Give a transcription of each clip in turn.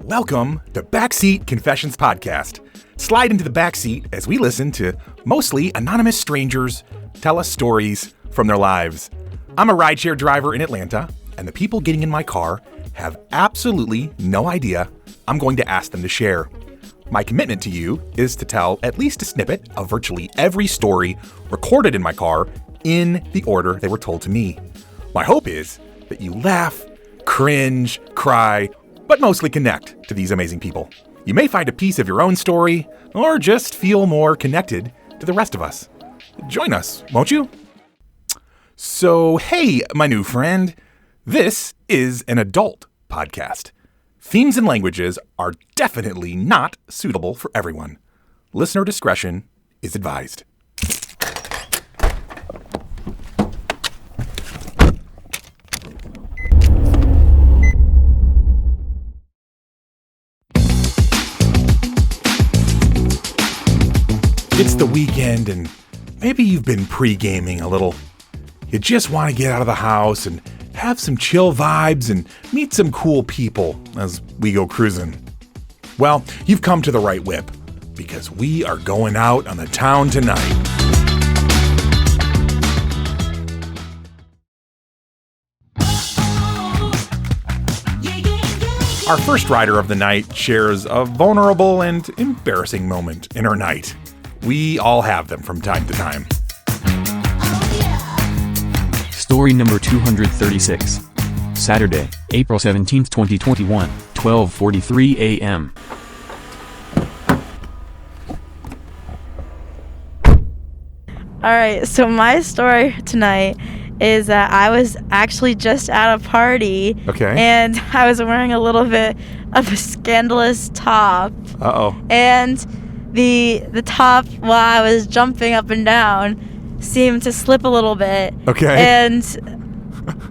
Welcome to Backseat Confessions Podcast. Slide into the backseat as we listen to mostly anonymous strangers tell us stories from their lives. I'm a rideshare driver in Atlanta, and the people getting in my car have absolutely no idea I'm going to ask them to share. My commitment to you is to tell at least a snippet of virtually every story recorded in my car in the order they were told to me. My hope is that you laugh, cringe, cry, but mostly connect to these amazing people. You may find a piece of your own story, or just feel more connected to the rest of us. Join us, won't you? So, hey, my new friend, this is an adult podcast. Themes and languages are definitely not suitable for everyone. Listener discretion is advised. It's the weekend and maybe you've been pre-gaming a little. You just want to get out of the house and have some chill vibes and meet some cool people as we go cruising. Well, you've come to the right whip because we are going out on the town tonight. Our first rider of the night shares a vulnerable and embarrassing moment in her night. We all have them from time to time. Story number 236. Saturday, April 17, 2021, 12:43 a.m. All right, so my story tonight is that I was actually just at a party. Okay. And I was wearing a little bit of a scandalous top. Uh-oh. And the top, while I was jumping up and down, seemed to slip a little bit. Okay. And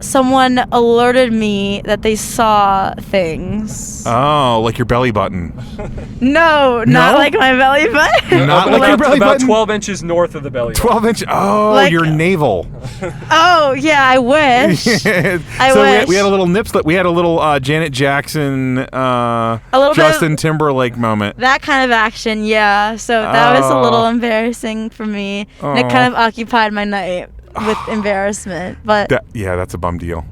someone alerted me that they saw things. Oh, like your belly button. No, not like my belly button. Not like your belly about button? 12 inches north of the belly button. 12 inch. Oh, Like- your navel. Oh, yeah, I wish. I wish. We had a little nip slip. We had a little Janet Jackson, little bit Justin Timberlake moment. That kind of action, yeah. So that was a little embarrassing for me. And it kind of occupied my night with embarrassment. But That's a bum deal.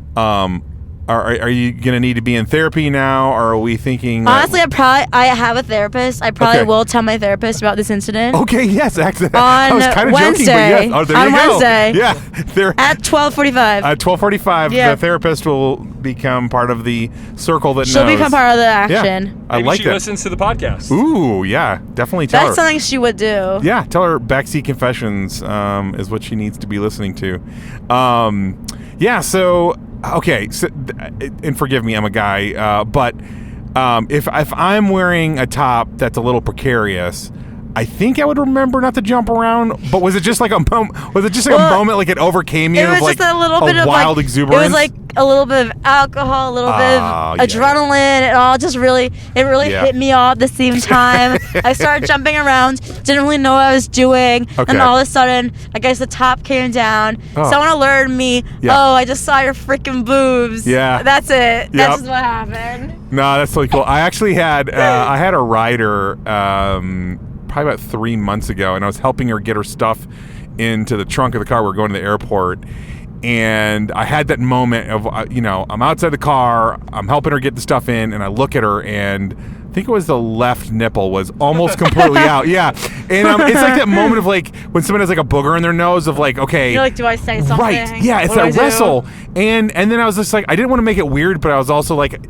Are you gonna need to be in therapy now, or are we thinking? honestly, I have a therapist. I probably will tell my therapist about this incident. Okay, yes, actually, On I was kind of joking, but Wednesday. yes. Oh, there On you go. Wednesday. Yeah, At 12:45. At 12:45, Yeah. the therapist will become part of the circle that She'll knows. become part of the action. Yeah, I Maybe like she that. listens to the podcast. Ooh, yeah, definitely tell That's her. something she would do. Yeah, tell her Backseat Confessions is what she needs to be listening to. Okay, so, and forgive me, I'm a guy, but if I'm wearing a top that's a little precarious, I think I would remember not to jump around. But was it just like a moment? Was it just like a moment, like it overcame you? It was of like just a little bit of wild like, exuberance. It was like a little bit of alcohol, a little bit of adrenaline. It all just really hit me all at the same time. I started jumping around, didn't really know what I was doing, and all of a sudden, I guess the top came down. Someone alerted me. Yeah. Oh, I just saw your freaking boobs. Yeah. That's it. Yep. That's just what happened. No, that's really cool. I actually had I had a rider probably about 3 months ago, and I was helping her get her stuff into the trunk of the car. We're going to the airport, and I had that moment of I'm outside the car, I'm helping her get the stuff in, and I look at her, and I think it was the left nipple was almost completely out. Yeah, and it's like that moment of like when someone has like a booger in their nose of like, okay, You're like, do I say something? right? Yeah, it's What do that I do? wrestle, and then I was just like, I didn't want to make it weird, but I was also like,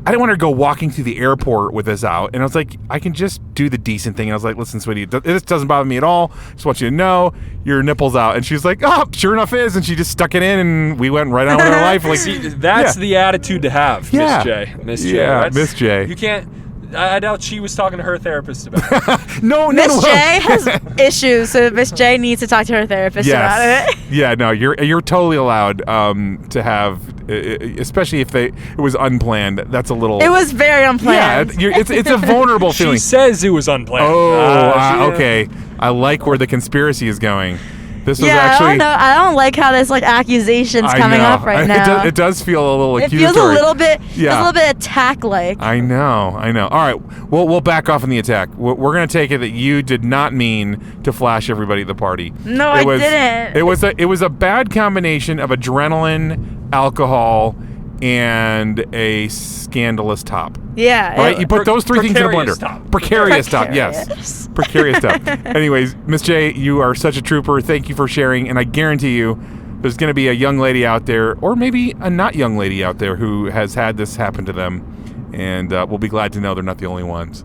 I didn't want her to go walking through the airport with this out. And I was like, I can just do the decent thing. And I was like, listen, sweetie, this doesn't bother me at all. Just want you to know your nipple's out. And she's like, oh, sure enough is. And she just stuck it in, and we went right on with our life. Like, See, that's the attitude to have, Yeah. Miss J. Miss J. Yeah, That's- Miss J. You can't. I doubt she was talking to her therapist about it. No. Miss J has issues, so Miss J needs to talk to her therapist about it. Yeah, no, you're totally allowed to have, especially if it was unplanned. That's a little. It was very unplanned. Yeah, it's a vulnerable feeling. She says it was unplanned. Okay. I like where the conspiracy is going. This was I actually. don't know. I don't like how there's like accusations coming up right now. It does feel a little accusatory. It feels a little bit. Yeah. A little bit attack-like. I know. All right, we'll back off in the attack. We're going to take it that you did not mean to flash everybody at the party. No, I didn't. It was a bad combination of adrenaline, alcohol, and a scandalous top. Yeah. Right? You put those three things in a blender. Top. Precarious top, yes. Precarious top. Anyways, Miss J, you are such a trooper. Thank you for sharing. And I guarantee you, there's going to be a young lady out there, or maybe a not young lady out there, who has had this happen to them. And we'll be glad to know they're not the only ones.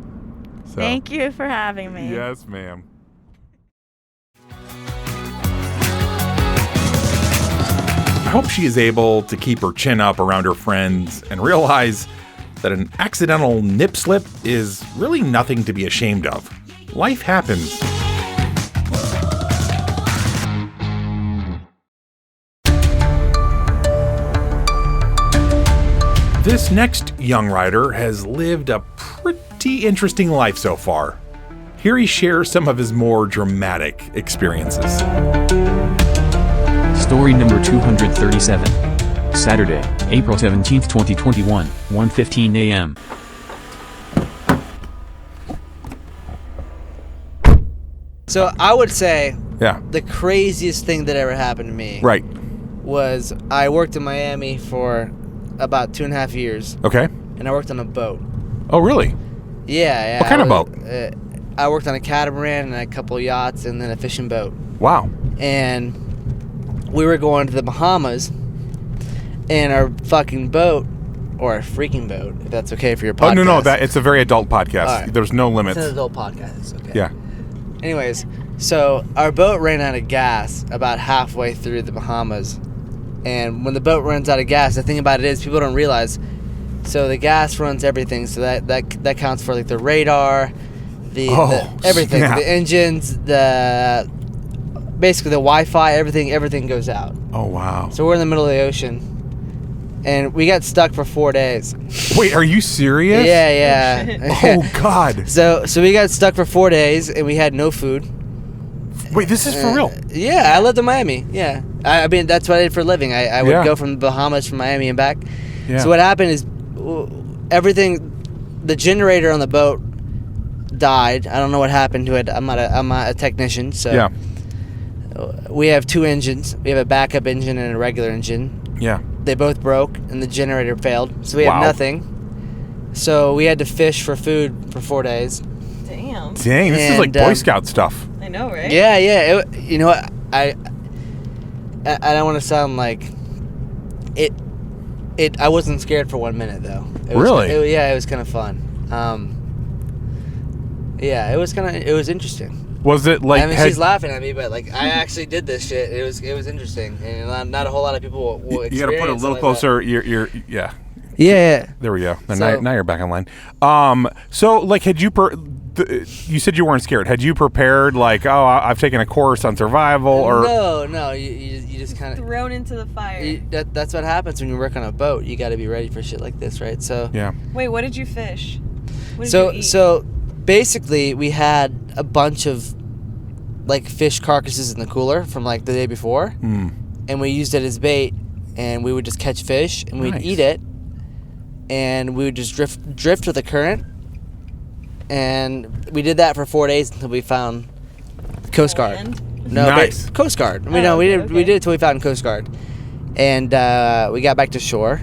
So, thank you for having me. Yes, ma'am. I hope she is able to keep her chin up around her friends and realize that an accidental nip slip is really nothing to be ashamed of. Life happens. This next young rider has lived a pretty interesting life so far. Here he shares some of his more dramatic experiences. Story number 237. Saturday, April 17th, 2021, 1:15 a.m. So I would say Yeah. the craziest thing that ever happened to me Right. was I worked in Miami for about 2.5 years, Okay. and I worked on a boat. Oh, really? Yeah. What kind of boat? I worked on a catamaran and a couple of yachts and then a fishing boat. Wow. And we were going to the Bahamas, and our fucking boat, or a freaking boat, if that's okay for your podcast. Oh, no, it's a very adult podcast. All right. There's no limits. It's an adult podcast. It's okay. Yeah. Anyways, so our boat ran out of gas about halfway through the Bahamas. And when the boat runs out of gas, the thing about it is people don't realize. So the gas runs everything. So that counts for like the radar, the everything, snap. the engines, basically the Wi-Fi, everything goes out. Oh, wow. So we're in the middle of the ocean, and we got stuck for 4 days. Wait, are you serious? Yeah. Oh, God. So we got stuck for 4 days, and we had no food. Wait, this is for real? Yeah, I lived in Miami. Yeah, I mean that's what I did for a living. I would go from the Bahamas from Miami and back. Yeah. So what happened is everything, the generator on the boat died. I don't know what happened to it. I'm not a technician, so Yeah. we have two engines. We have a backup engine and a regular engine. Yeah. They both broke, and the generator failed. So we had nothing. So we had to fish for food for 4 days. Damn. Dang, this is like Boy Scout stuff. I know, right? Yeah. You know what? I don't want to sound like it. I wasn't scared for 1 minute though. Really? It was kind of fun. Yeah, it was interesting. Was it like? I mean, she's laughing at me, but like I actually did this shit. It was interesting, and not a whole lot of people will experience. You got to put it a little closer. Yeah. Yeah. There we go. Now you're back online. So like, had you you said you weren't scared. Had you prepared like, I've taken a course on survival or? No. You just kind of thrown into the fire. That's what happens when you work on a boat. You got to be ready for shit like this, right? So. Yeah. Wait, what did you fish? What did you eat? So basically, we had a bunch of like fish carcasses in the cooler from like the day before, and we used it as bait, and we would just catch fish and we'd eat it, and we would just drift with the current, and we did that for 4 days until we found Coast Guard. No, nice. Coast Guard. We did it until we found Coast Guard, and we got back to shore.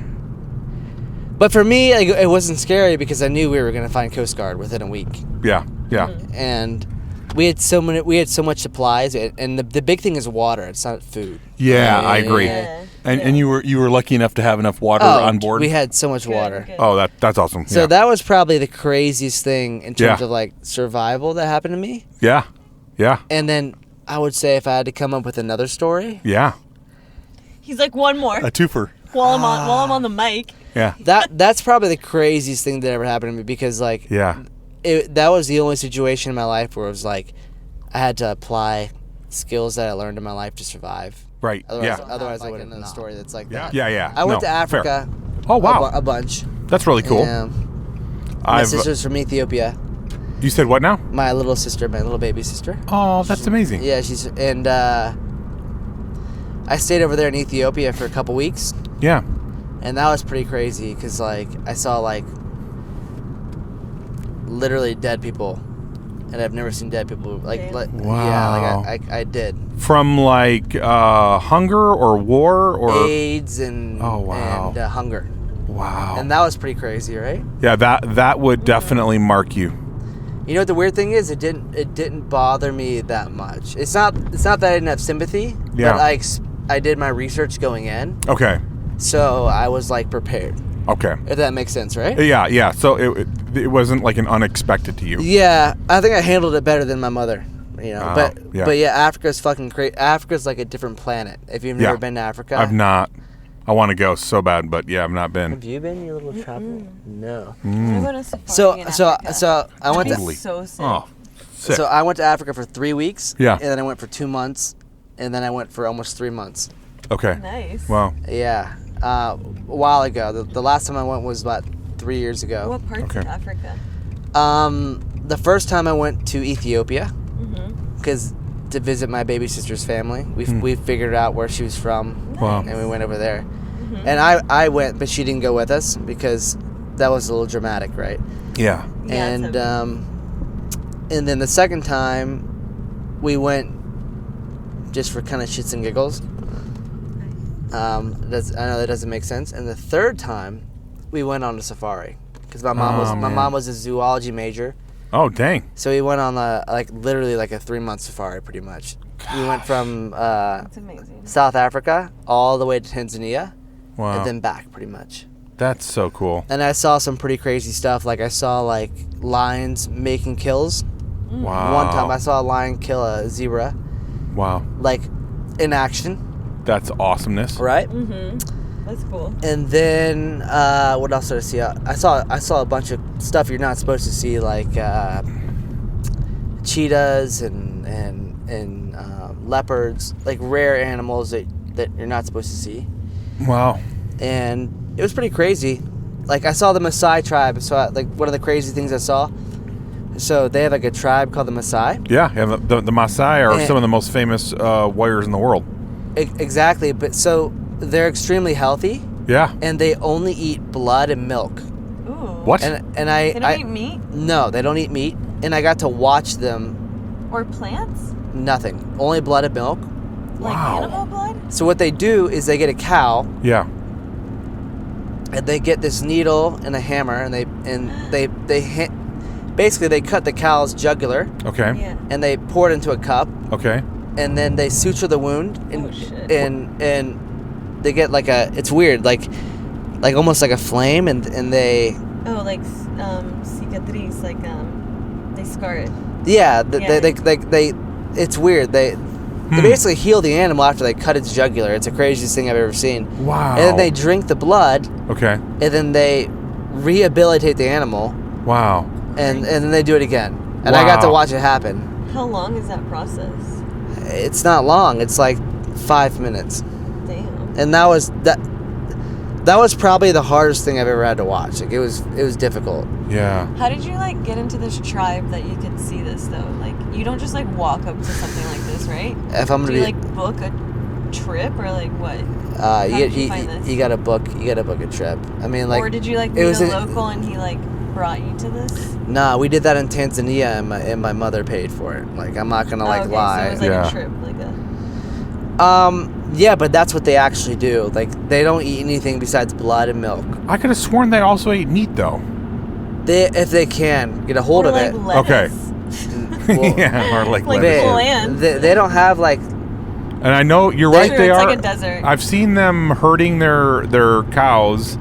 But for me, like, it wasn't scary because I knew we were going to find Coast Guard within a week. Yeah. And we had so much supplies, and the big thing is water. It's not food. Yeah, I agree. Yeah. And you were lucky enough to have enough water on board? We had so much water. Good. Oh, that's awesome. So that was probably the craziest thing in terms of like survival that happened to me. Yeah. And then I would say if I had to come up with another story. Yeah. He's like, one more. A twofer. while I'm on the mic. Yeah. That's probably the craziest thing that ever happened to me because like that was the only situation in my life where it was like I had to apply skills that I learned in my life to survive. Right. Otherwise I wouldn't know the story that's like that. Yeah. I went to Africa. Fair. Oh wow. A bunch. That's really cool. My sister's from Ethiopia. You said what now? My little sister, my little baby sister. Oh, that's amazing. Yeah, I stayed over there in Ethiopia for a couple weeks. Yeah. And that was pretty crazy because, like, I saw, like, literally dead people. And I've never seen dead people. Wow. Yeah, like, I did. From, like, hunger or war or... AIDS and... Oh, wow. And hunger. Wow. And that was pretty crazy, right? Yeah, that would definitely mark you. You know what the weird thing is? It didn't bother me that much. It's not that I didn't have sympathy. Yeah. But I did my research going in. Okay. So I was like prepared. Okay. If that makes sense, right? Yeah. So it wasn't like an unexpected to you. Yeah, I think I handled it better than my mother. You know, but yeah, Africa's fucking crazy. Africa's like a different planet. If you've never been to Africa, I've not. I want to go so bad, but yeah, I've not been. Have you been? You little travel? No. I'm going to safari in Africa. So I went to. So sick. Oh, sick. So I went to Africa for 3 weeks. Yeah. And then I went for 2 months, and then I went for almost 3 months. Okay. Nice. Wow. Yeah. A while ago. The last time I went was about 3 years ago. What parts of Africa? The first time I went to Ethiopia, because to visit my baby sister's family. We figured out where she was from. Wow. And we went over there. And I went, but she didn't go with us because that was a little dramatic, right? Yeah. And then the second time we went just for kind of shits and giggles. I know that doesn't make sense. And the third time we went on a safari because my mom was a zoology major. Oh, dang. So we went on literally a 3-month safari pretty much. Gosh. We went from That's amazing. South Africa all the way to Tanzania. Wow. And then back pretty much. That's so cool. And I saw some pretty crazy stuff. Like I saw lions making kills. Wow. One time I saw a lion kill a zebra. Wow. In action. That's awesomeness. Right? Mm-hmm. That's cool. And then what else did I see? I saw a bunch of stuff you're not supposed to see, like cheetahs and leopards, like rare animals that you're not supposed to see. Wow. And it was pretty crazy. Like I saw the Maasai tribe. So one of the crazy things I saw. So they have a tribe called the Maasai. Yeah, the Maasai are some of the most famous warriors in the world. Exactly, but so they're extremely healthy. Yeah. And they only eat blood and milk. Ooh. What? And they don't eat meat? No, they don't eat meat. And I got to watch them. Or plants? Nothing. Only blood and milk. Like animal blood? So what they do is they get a cow. Yeah. And they get this needle and a hammer, and they basically they cut the cow's jugular. Okay. Yeah. And they pour it into a cup. Okay. And then they suture the wound, and they get it's weird, like almost like a flame, and they cicatriz, they scar it. Yeah, they it's weird. They basically heal the animal after they cut its jugular. It's the craziest thing I've ever seen. Wow. And then they drink the blood. Okay. And then they rehabilitate the animal. Wow. And then they do it again. And I got to watch it happen. How long is that process? It's not long. It's like 5 minutes. Damn. And that was probably the hardest thing I've ever had to watch. Like it was difficult. Yeah. How did you get into this tribe that you could see this though? Like you don't just walk up to something like this, right? If I'm gonna book a trip or what? You gotta book a trip. I mean or did you meet a local and he brought you to this? Nah, we did that in Tanzania and my mother paid for it. I'm not gonna lie. So it was a trip, yeah, but that's what they actually do. They don't eat anything besides blood and milk. I could have sworn they also ate meat though. If they can get a hold of it. Okay. Well, yeah, or land. They don't have And I know you're right. They it's are. Like a desert. I've seen them herding their cows.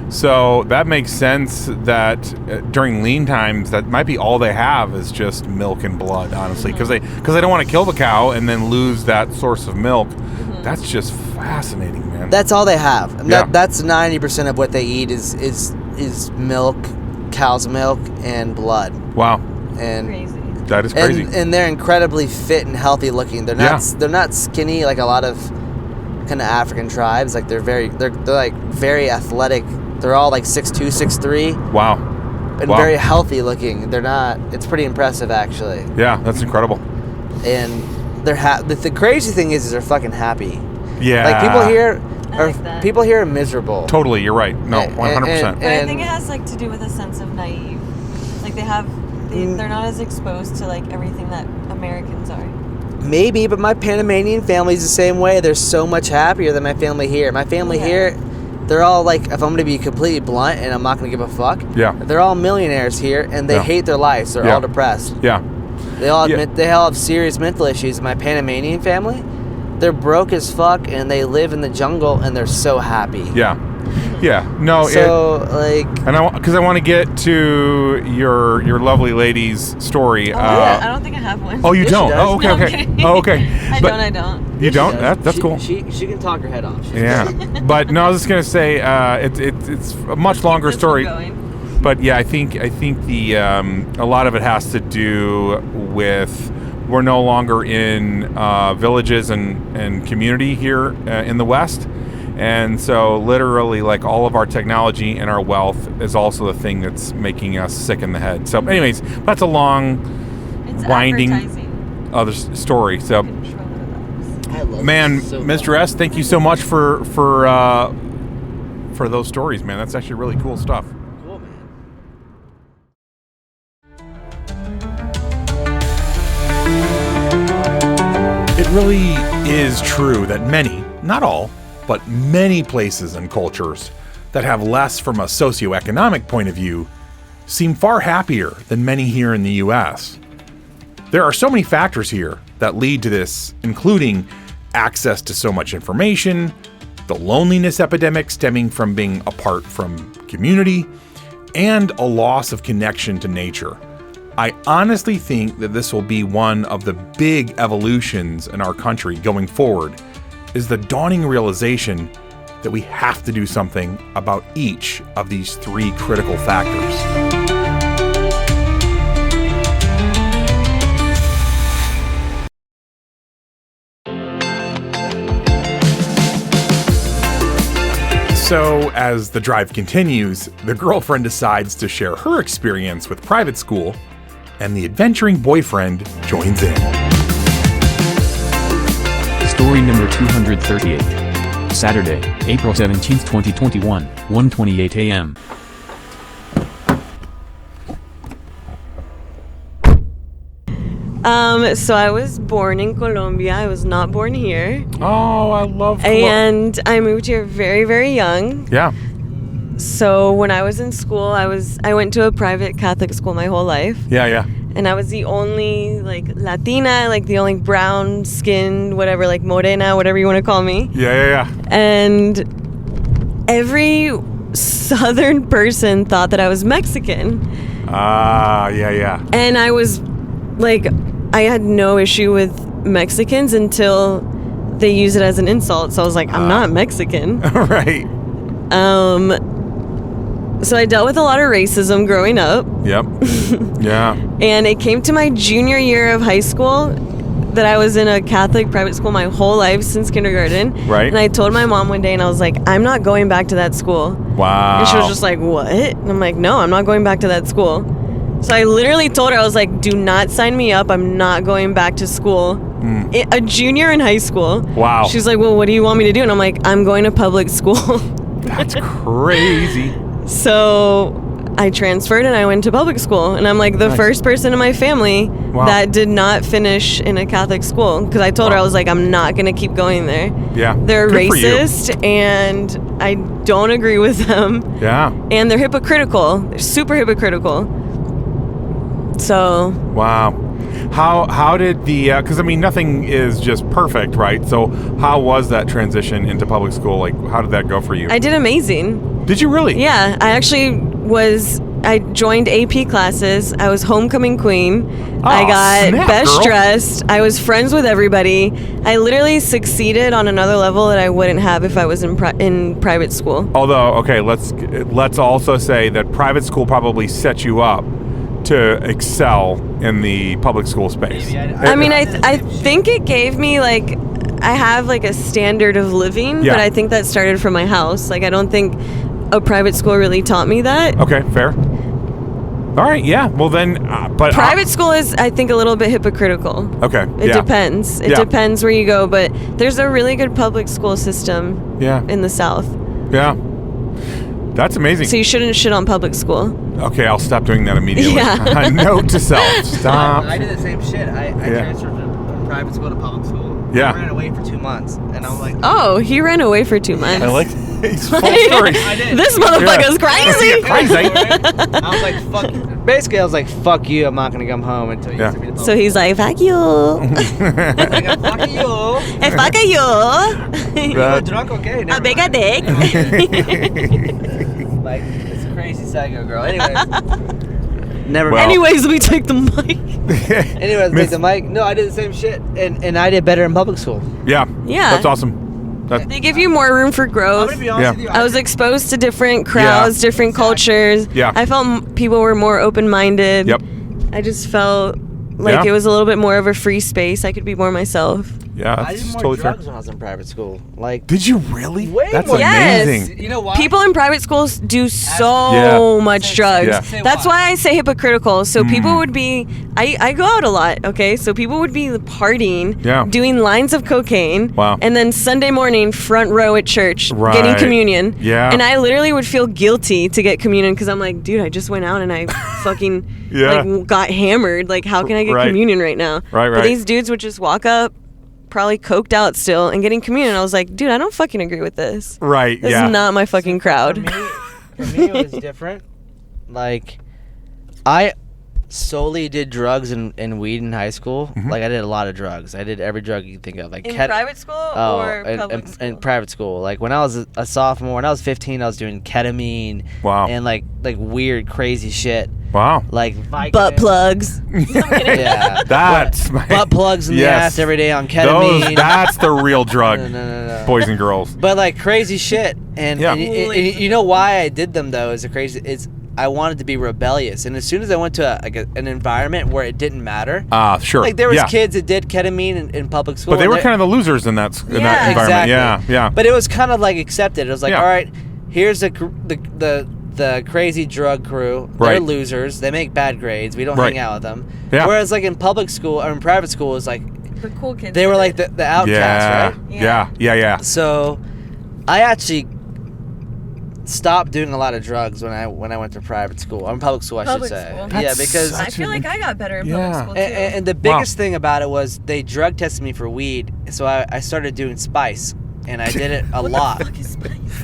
So that makes sense that during lean times, that might be all they have is just milk and blood, honestly, because they don't want to kill the cow and then lose that source of milk. That's just fascinating, man. That's all they have. Yeah. That's 90% of what they eat is milk, cow's milk, and blood. Wow. And Crazy. That is crazy. And they're incredibly fit and healthy looking. They're not skinny like a lot of kind of African tribes. Like they're like very athletic. They're all like 6'2", 6'3". Wow. And very healthy looking. They're not. It's pretty impressive actually. Yeah, that's incredible. And they're the crazy thing is they're fucking happy. Yeah. Like people here are miserable. Totally, you're right. No, 100%. But I think it has like to do with a sense of naive. Like they're not as exposed to like everything that Americans are. Maybe, but my Panamanian family's the same way. They're so much happier than my family here. My family here, they're all like, if I'm going to be completely blunt and I'm not going to give a fuck, they're all millionaires here and they hate their lives. They're all depressed. Yeah. They all have serious mental issues. My Panamanian family, they're broke as fuck and they live in the jungle and they're so happy. Yeah. Yeah. No. So because I want to get to your lovely lady's story. I don't think I have one. Oh, you don't? does. Oh, okay. No, I'm Okay. kidding. Oh, okay. I don't. You don't? That's cool. She can talk her head off. Yeah. But no, I was just gonna say it's a much longer story. But yeah, I think the a lot of it has to do with we're no longer in villages and community here in the West. And so literally like all of our technology and our wealth is also the thing that's making us sick in the head. So anyways, that's a long, winding other story. So man, Mr. S, thank you so much for those stories, man. That's actually really cool stuff. Cool, man. It really is true that many, not all, but many places and cultures that have less from a socioeconomic point of view seem far happier than many here in the US. There are so many factors here that lead to this, including access to so much information, the loneliness epidemic stemming from being apart from community, and a loss of connection to nature. I honestly think that this will be one of the big evolutions in our country going forward, is the dawning realization that we have to do something about each of these three critical factors. So, as the drive continues, the girlfriend decides to share her experience with private school, and the adventuring boyfriend joins in. Story number 238. Saturday, April 17th, 2021, 1:28 a.m. So I was born in Colombia. I was not born here. Oh, I love And I moved here very, very young. Yeah. So when I was in school, I went to a private Catholic school my whole life. Yeah. And I was the only Latina, the only brown skinned, whatever, morena, whatever you want to call me. Yeah. And every Southern person thought that I was Mexican. Yeah. And I was I had no issue with Mexicans until they use it as an insult. So I was like, I'm not Mexican. Right. So I dealt with a lot of racism growing up. Yep. Yeah. And it came to my junior year of high school that I was in a Catholic private school my whole life since kindergarten. Right. And I told my mom one day and I was like, I'm not going back to that school. Wow. And she was just like, what? And I'm like, no, I'm not going back to that school. So I literally told her, I was like, do not sign me up. I'm not going back to school. A junior in high school. Wow. She's like, well, what do you want me to do? And I'm like, I'm going to public school. That's crazy. So I transferred and I went to public school. And I'm like the first person in my family that did not finish in a Catholic school. Because I told her, I was like, I'm not going to keep going there. Yeah. They're Good racist and I don't agree with them. Yeah. And they're hypocritical. They're super hypocritical. So. Wow. How did because nothing is just perfect, right? So how was that transition into public school? How did that go for you? I did amazing. Did you really? Yeah, I actually was I joined AP classes. I was homecoming queen. I got snap, best girl. dressed. I was friends with everybody. I literally succeeded on another level that I wouldn't have if I was in private school. Although, okay, let's also say that private school probably set you up to excel in the public school space. I mean, I think it gave me like, I have like a standard of living, Yeah. but I think that started from my house. Like, I don't think a private school really taught me that. Okay, fair. All right, yeah. Well then, but Private school is, I think, a little bit hypocritical. Okay, It depends. It Yeah. depends where you go, but there's a really good public school system Yeah. in the South. Yeah. That's amazing. So you shouldn't shit on public school. Okay, I'll stop doing that immediately. Yeah. Note to self. Stop. I did the same shit. I Yeah. transferred from private school to public school. Yeah. I ran away for 2 months, and I'm like, Oh, he ran away for 2 months. I like he's full story. I did. This motherfucker's crazy. Crazy. I was like, fuck you. Basically, I was like, fuck you. I'm not gonna come home until you Yeah. send me the So he's like, fuck you. like, fuck you. Hey, fuck you. You were drunk, okay? A Never big mind. dick. Like, it's a crazy psycho girl. Anyways. Never Well- mind. Anyways, we take the mic. Anyways, Miss- take the mic. No, I did the same shit, and I did better in public school. Yeah. Yeah. That's awesome. That's, They give you more room for I'm growth. gonna be honest Yeah. with you. I was exposed to different crowds, different cultures. Yeah. I felt people were more open-minded. Yep. I just felt like Yeah. it was a little bit more of a free space. I could be more myself. Yeah, I that's did more totally fair. drugs when I was in private school. Like, Did you really? Way That's more. amazing. you know what? People in private schools do so Yeah. much drugs. Yeah. Say That's why. why I say hypocritical. So people would be, I go out a lot, okay? So people would be partying, Yeah. doing lines of cocaine, Wow. and then Sunday morning, front row at church, getting Right. communion. Yeah. And I literally would feel guilty to get communion because I'm like, dude, I just went out and I fucking Yeah. like got hammered. Like, how can I get Right. communion right now? Right, But right. these dudes would just walk up, probably coked out still, and getting communion. I was like, dude, I don't fucking agree with this. Right. This yeah. is not my fucking crowd. For me, it was different. Like, I solely did drugs and weed in high school. Like, I did a lot of drugs. I did every drug you can think of. Like In private school or public school? In private school. Like, when I was a sophomore, when I was 15, I was doing ketamine. Wow. And like weird, crazy shit. Wow. Like Butt plugs. Yeah. That's my Butt plugs in the Yes. ass every day on ketamine. That's the real drug, No. boys and girls. But like crazy shit, and, Yeah. and you know why I did them though? Is I wanted to be rebellious, and as soon as I went to an environment where it didn't matter, Sure. like there was yeah. kids that did ketamine in public school, But they and were kind of the losers in that Yeah. environment. exactly. Yeah. Yeah. But it was kind of like accepted. It was like, Yeah. all right, here's the crazy drug crew. They're Right. losers. They make bad grades. We don't Right. hang out with them. Yeah. Whereas like in public school or in private school, it's like The cool kids. they were like the outcasts, yeah. right? Yeah. So, I actually stopped doing a lot of drugs when I went to private school. Or public school, I Public should say. school. Yeah, That's because such I feel like I got better in Yeah. public school too. and the biggest thing about it was they drug tested me for weed. So I started doing spice, and I did it a lot.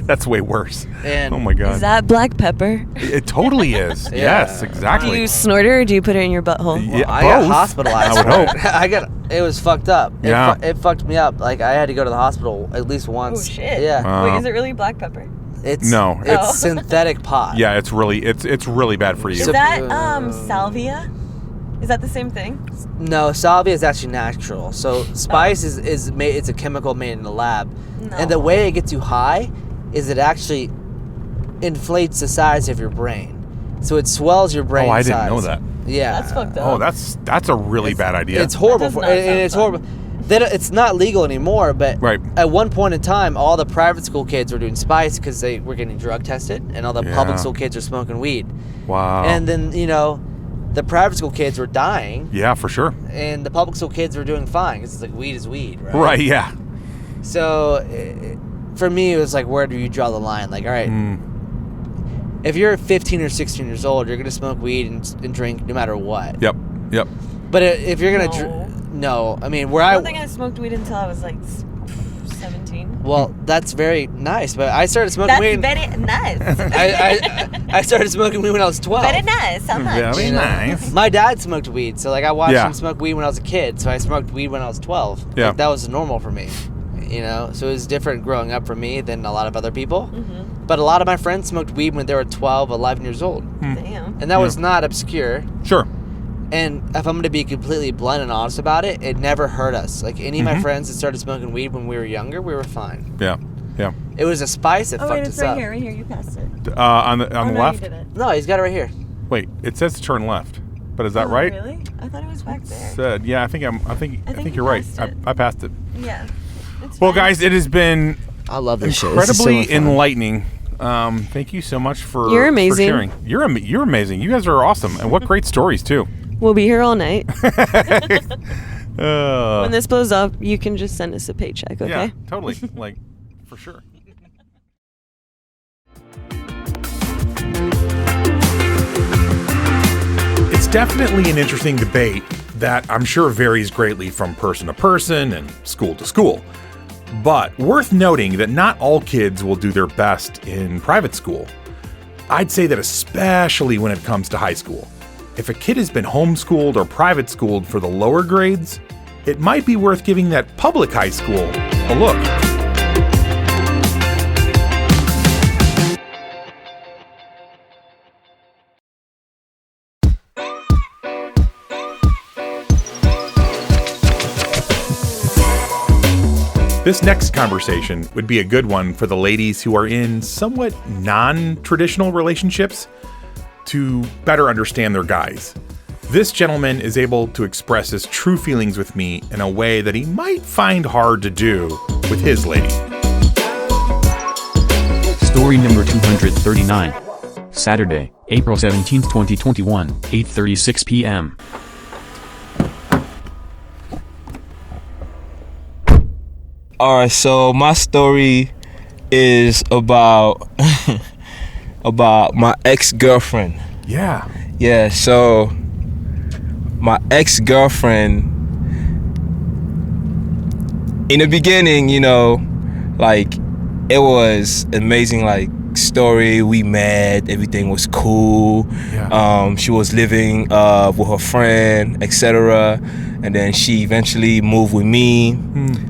That's way worse. And Oh my god. Is that black pepper? It totally is. Yeah. Yes, Do exactly. you snort it or do you put it in your butthole? Yeah, I got both. hospitalized. I would for hope. it. It was fucked up. Yeah. It fucked me up. Like I had to go to the hospital at least once. Oh shit. Yeah. Wait, is it really black pepper? It's No. It's Oh. synthetic pot. Yeah, it's really bad for you. Is So- that salvia? Is that the same thing? No, salvia is actually natural. So spice is made. It's a chemical made in the lab, No. and the way it gets you high is it actually inflates the size of your brain. So it swells your brain. Oh, I didn't size. know that. Yeah, That's fucked up. Oh, that's a really bad idea. It's horrible, That does for, not and sound it's fun. horrible. It's not legal anymore, but Right. at one point in time, all the private school kids were doing spice because they were getting drug tested, and all the public Yeah. school kids were smoking weed. Wow. And then the private school kids were dying, yeah, for sure. and the public school kids were doing fine because it's like weed is weed, right? Right. Yeah. So for me, it was like, where do you draw the line? Like, all right, if you're 15 or 16 years old, you're gonna smoke weed and drink no matter what. Yep. Yep. But if you're gonna, No. no, I mean, where I I don't think I smoked weed until I was like 17. well, that's very nice. But I started smoking weed. very nice. I started smoking weed when I was 12. Very nice. How much? Very nice. My dad smoked weed, so like I watched Yeah. him smoke weed when I was a kid. So I smoked weed when I was 12. Yeah. Like, that was normal for me, So it was different growing up for me than a lot of other people. But a lot of my friends smoked weed when they were 12, 11 years old. Damn. And that was not obscure. Sure. And if I'm going to be completely blunt and honest about it, it never hurt us. Like, any of my friends that started smoking weed when we were younger, we were fine. Yeah. Yeah. It was a spice that Oh, fucked wait, us it's right up. here. Right here. You passed it. On the Oh, no, left? you didn't. No, he's got it right here. Wait, it says to turn left. But is that Oh, right? Really? I thought it was back there. Said, yeah, I think you you're right. passed it. I passed it. Yeah. It's Well, fine. guys, it has been I love this shit. This is so incredibly much fun. enlightening. Thank you so much for You're amazing. for sharing. You're amazing. You guys are awesome, and what great stories too. We'll be here all night. Uh, When this blows up, you can just send us a paycheck, okay? Yeah, totally. Like, for sure. It's definitely an interesting debate that I'm sure varies greatly from person to person and school to school. But worth noting that not all kids will do their best in private school. I'd say that especially when it comes to high school. If a kid has been homeschooled or private schooled for the lower grades, it might be worth giving that public high school a look. This next conversation would be a good one for the ladies who are in somewhat non-traditional relationships to better understand their guys. This gentleman is able to express his true feelings with me in a way that he might find hard to do with his lady. Story number 239. Saturday, April 17, 2021, 8:36 p.m. Alright, so my story is about about my ex-girlfriend. Yeah. Yeah, so my ex-girlfriend, in the beginning, you know, like, it was amazing, like, story. We met, everything was cool. Yeah. She was living with her friend, etc. And then she eventually moved with me.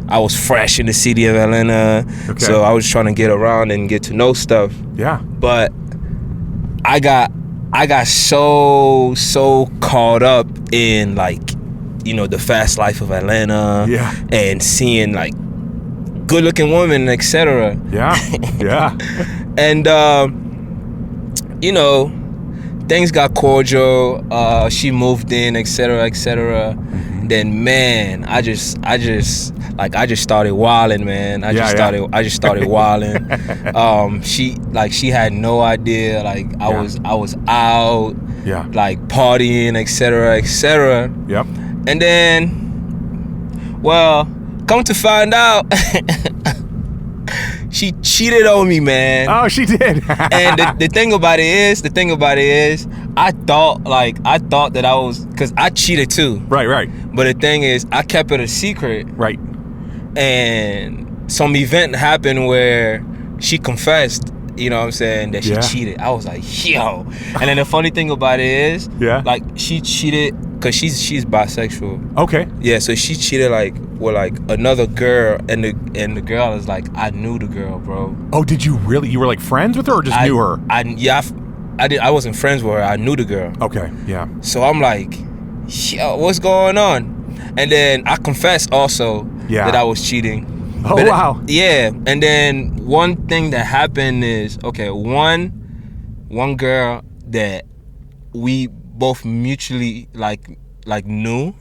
I was fresh in the city of Atlanta, so I was trying to get around and get to know stuff. Yeah. But I got so caught up in, like, you know, the fast life of Atlanta. Yeah. And seeing, like, good looking women, etc. Yeah. Yeah. And you know, things got cordial. She moved in, etc., etc. Then, man, I just started wilding, man. I just started wilding. She had no idea. Like, I was out, like, partying, etc., etc. Yep. And then, well, come to find out, she cheated on me, man. Oh, she did. And the thing about it is, I thought that I was, because I cheated too. Right. But the thing is, I kept it a secret. Right. And some event happened where she confessed, you know what I'm saying, that she cheated. I was like, yo. And then the funny thing about it is, like, she cheated because she's bisexual. Okay. Yeah, so she cheated, like, with, like, another girl, and the girl is like, I knew the girl, bro. Oh, did you really? You were, like, friends with her or just knew her? I wasn't friends with her. I knew the girl. Okay, yeah. So I'm like, yo, what's going on? And then I confessed also that I was cheating. Oh, but wow. Yeah, and then one thing that happened is, okay, one girl that we both mutually like knew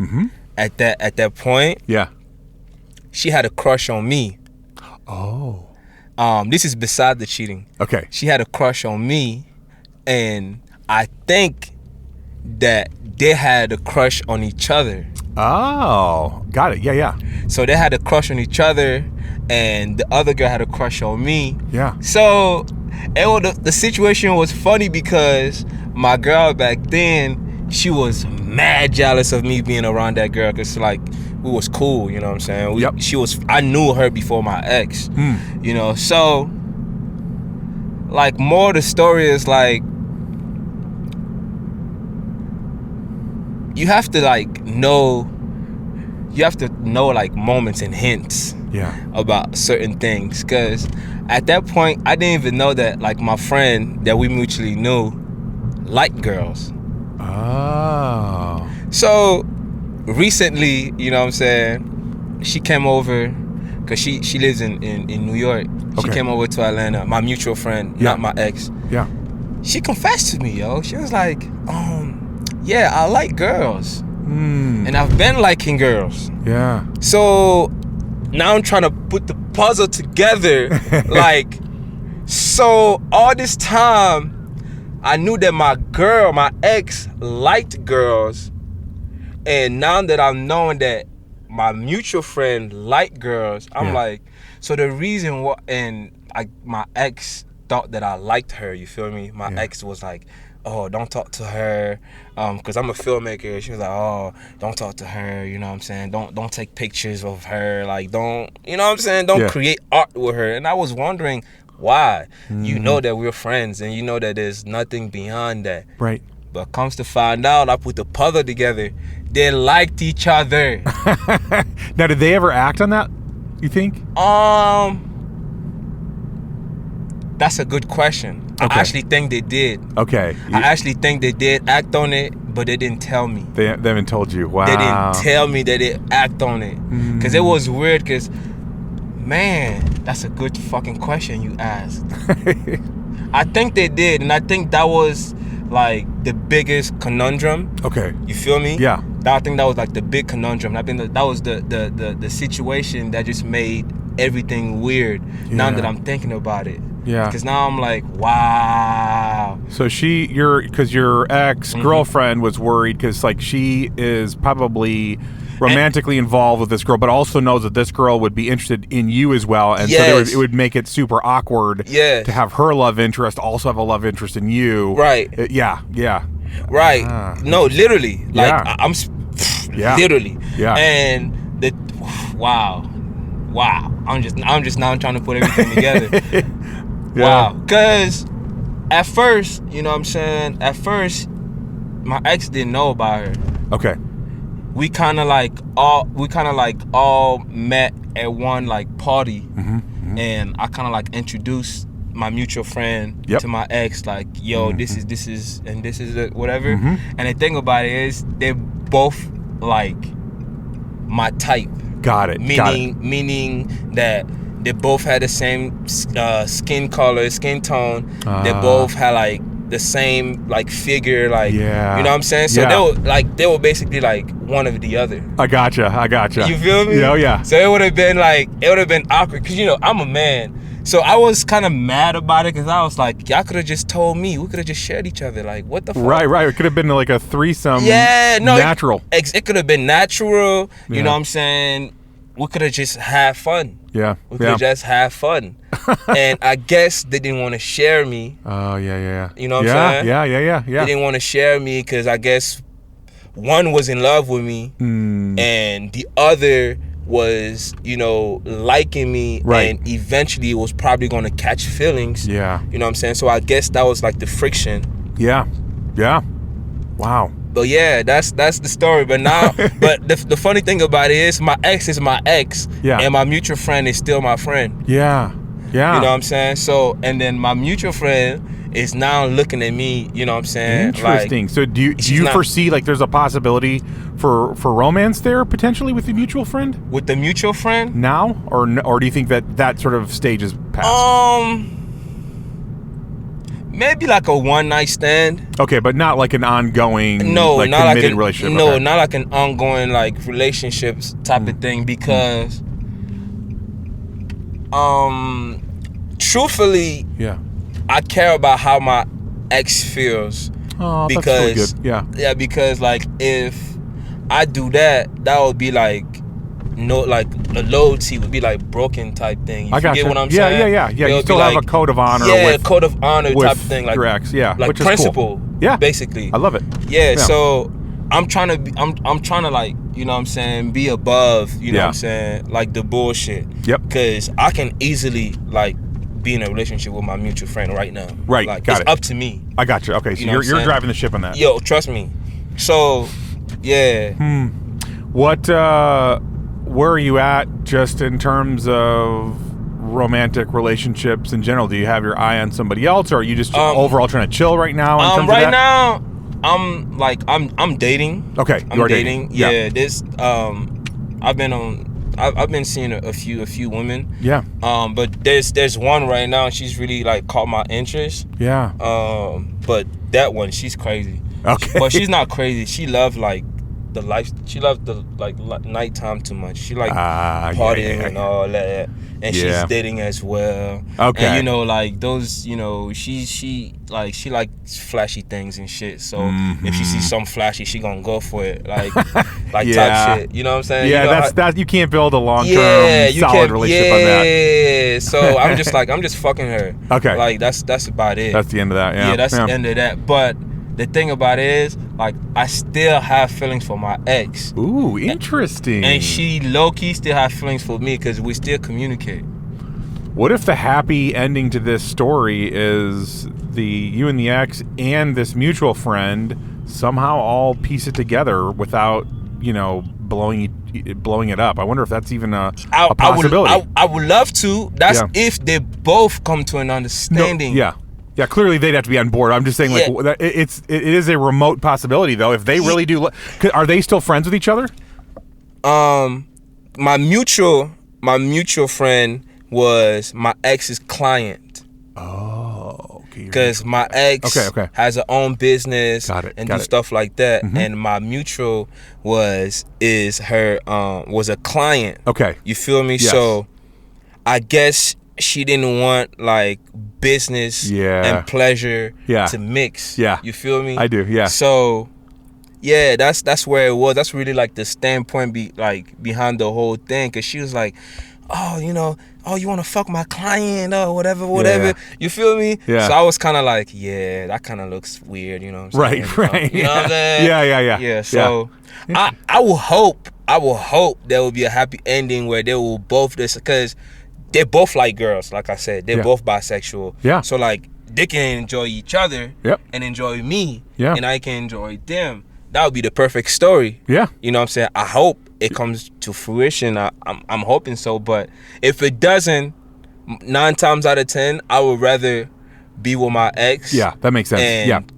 at that point. Yeah. She had a crush on me. Oh. This is beside the cheating. Okay. She had a crush on me, and I think that they had a crush on each other. Oh, got it. Yeah. So they had a crush on each other, and the other girl had a crush on me. Yeah. So the situation was funny because my girl back then, she was mad jealous of me being around that girl, because, like, we was cool, you know what I'm saying? I knew her before my ex, you know? So, like, more of the story is, like, you have to know, like, moments and hints. about certain things. Because at that point, I didn't even know that, like, my friend that we mutually knew liked girls. Oh. So recently, you know what I'm saying, she came over, because she lives in New York. She came over to Atlanta, my mutual friend, not my ex. Yeah. She confessed to me, yo. She was like, yeah, I like girls. And I've been liking girls. Yeah. So now I'm trying to put the puzzle together. Like, so all this time, I knew that my ex liked girls. And now that I'm knowing that my mutual friend liked girls, I'm like, so the reason why, and my ex thought that I liked her, you feel me? My ex was like, oh, don't talk to her, because I'm a filmmaker. She was like, oh, don't talk to her, you know what I'm saying? Don't take pictures of her, like, don't, you know what I'm saying? Don't create art with her. And I was wondering why. You know that we're friends, and you know that there's nothing beyond that. Right. But comes to find out, I put the puzzle together. They liked each other. Now, did they ever act on that, you think? That's a good question. I actually think they did. Okay. I actually think they did act on it, but they didn't tell me. They haven't told you. Wow. They didn't tell me that they act on it. Because it was weird, because, man, that's a good fucking question you asked. I think they did, and I think that was, like, the biggest conundrum. Okay. You feel me? Yeah. I think that was, like, the big conundrum. I think that was the situation that just made everything weird. Now that I'm thinking about it. Yeah. Because now I'm like, wow. So because your ex-girlfriend was worried because, like, she is probably romantically involved with this girl, but also knows that this girl would be interested in you as well. And so it would make it super awkward to have her love interest also have a love interest in you. Right. Yeah. Right. No, literally. Like, I'm literally. Yeah. And wow. I'm just now trying to put everything together. Wow. Because at first, you know what I'm saying? At first, my ex didn't know about her. Okay. We kind of like all met at one, like, party. And I kind of, like, introduced my mutual friend to my ex, like, yo, this is and this is it, whatever. And the thing about it is they're both, like, my type. Got it. Meaning that they both had the same skin color, skin tone. They both had, like, the same, like, figure, like, you know what I'm saying? So they were basically, like, one of the other. I gotcha. You feel me? Yeah. So it would have been awkward, because, you know, I'm a man. So I was kind of mad about it, because I was like, y'all could have just told me. We could have just shared each other. Like, what the fuck? Right. It could have been like a threesome. Yeah, no. Natural. It could have been natural. You know what I'm saying? We could have just had fun. Yeah. We could have just had fun. And I guess they didn't want to share me. Oh, yeah. You know what I'm saying? Yeah. They didn't want to share me because I guess one was in love with me and the other was, you know, liking me, and eventually was probably going to catch feelings. Yeah. You know what I'm saying? So I guess that was, like, the friction. Yeah. Wow. But yeah, that's the story. But now, but the funny thing about it is my ex, and my mutual friend is still my friend. Yeah. You know what I'm saying? So, and then my mutual friend is now looking at me, you know what I'm saying? Interesting. Like, so do you foresee, like, there's a possibility for romance there potentially with the mutual friend? With the mutual friend? Now? Or do you think that sort of stage is past? Maybe like a one-night stand. Okay, but not like an ongoing, not committed relationship. No, not like an ongoing, like, relationships type of thing, because truthfully, I care about how my ex feels. Oh, because that's really good. Yeah, because, like, if I do that would be like, no, like, the loyalty would be like broken type thing. You get what I'm saying? Yeah. You still have a code of honor. Yeah, code of honor type of thing, like your ex. Yeah, like which is principle. Cool. Yeah, basically. I love it. Yeah. So I'm trying to like, you know what I'm saying, be above, you know what I'm saying, like, the bullshit. Yep. Because I can easily, like, be in a relationship with my mutual friend right now. Right. Like, got it's up to me. I got you. Okay, so you're driving the ship on that. Yo, trust me. So, yeah. Where are you at just in terms of romantic relationships in general, do you have your eye on somebody else, or are you just overall trying to chill right now? In terms right of that? now, I'm dating. Okay, I'm dating. Yeah. This I've been seeing a few women. Yeah. But there's one right now. She's really like caught my interest. Yeah. But that one, she's crazy. Okay. But she's not crazy. She loved like the life. She loved the like nighttime too much. She like partying and all that. And she's dating as well. Okay. And like those, she likes flashy things and shit. So if she sees something flashy, she gonna go for it. Like type shit. You know what I'm saying? Yeah, that you can't build a long-term solid relationship on that. Yeah. So I'm just fucking her. Okay. Like that's about it. That's the end of that. Yeah. Yeah, that's the end of that. But the thing about it is, like, I still have feelings for my ex. Ooh, interesting. And she low-key still have feelings for me because we still communicate. What if the happy ending to this story is you and the ex and this mutual friend somehow all piece it together without, blowing it up? I wonder if that's even a possibility. I would love to. That's if they both come to an understanding. No, yeah, clearly they'd have to be on board. I'm just saying, like, it is a remote possibility, though. If they really do, are they still friends with each other? My mutual friend was my ex's client. Oh, okay. Because my ex has her own business and do stuff like that, and my mutual was a client. Okay, you feel me? Yes. So, I guess she didn't want like business and pleasure to mix. Yeah. You feel me? I do, yeah. So that's where it was. That's really like the standpoint behind the whole thing. Cause she was like, you wanna fuck my client or whatever. Yeah. You feel me? Yeah. So I was kinda like, that kinda looks weird, you know what I'm saying? Right. You know what I'm saying? Yeah. Yeah, so I will hope there will be a happy ending where they will both because they're both like girls, like I said. They're both bisexual. Yeah. So like they can enjoy each other and enjoy me. Yeah. And I can enjoy them. That would be the perfect story. Yeah. You know what I'm saying? I hope it comes to fruition. I'm hoping so. But if it doesn't, 9 times out of 10, I would rather be with my ex. Yeah, that makes sense.